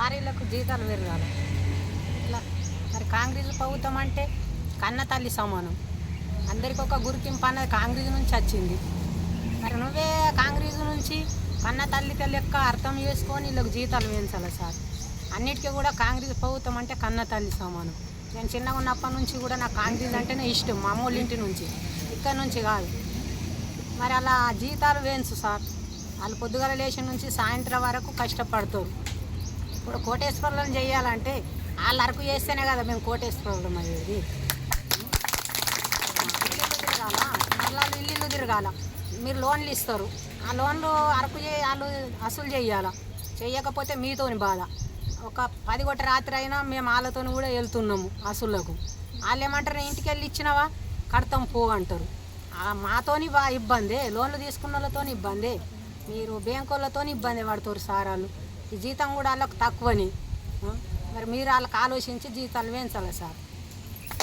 లారీలకు జీతాలు పెరగాలి. ఇట్లా మరి కాంగ్రెస్ ప్రభుత్వం అంటే కన్న తల్లి సమానం. అందరికి ఒక గుర్తింపు అన్నది కాంగ్రెస్ నుంచి వచ్చింది. మరి నువ్వే కాంగ్రెస్ నుంచి కన్న తల్లి లెక్క అర్థం చేసుకొని వీళ్ళకి జీతాలు వేయించాలి సార్. అన్నిటికీ కూడా కాంగ్రెస్ ప్రభుత్వం అంటే కన్న తల్లి సమానం. నేను చిన్నగా ఉన్నప్పటి నుంచి కూడా నాకు కాంగ్రెస్ అంటేనే ఇష్టం, మా అమ్మోళ్ళ ఇంటి నుంచి, ఇక్కడ నుంచి కాదు. మరి అలా జీతాలు వేయించు సార్. వాళ్ళు పొద్దుగల లేచిన నుంచి సాయంత్రం వరకు కష్టపడతారు. ఇప్పుడు కోటేశ్వరులను చేయాలంటే వాళ్ళు అరకు చేస్తేనే కదా మేము కోటేశ్వరులం అయ్యేది. ఇల్లు తిరగాల, మళ్ళీ ఇల్లు తిరగాల. మీరు లోన్లు ఇస్తారు, ఆ లోన్లు అరకు వాళ్ళు అసలు చేయాలా, చేయకపోతే మీతోని బాధ. ఒక 10 గంటల రాత్రి అయినా మేము వాళ్ళతో కూడా వెళ్తున్నాము అసలులకు. వాళ్ళు ఏమంటారు, ఇంటికి వెళ్ళి ఇచ్చినావా కడతాం పో అంటారు. మాతోని ఇబ్బంది, లోన్లు తీసుకున్న వాళ్ళతో ఇబ్బంది, మీరు బ్యాంకు వాళ్ళతో ఇబ్బంది పడతారు సార్. వాళ్ళు ఈ జీతం కూడా వాళ్ళకు తక్కువని. మరి మీరు వాళ్ళకి ఆలోచించి జీతాలు వేయించాలి సార్.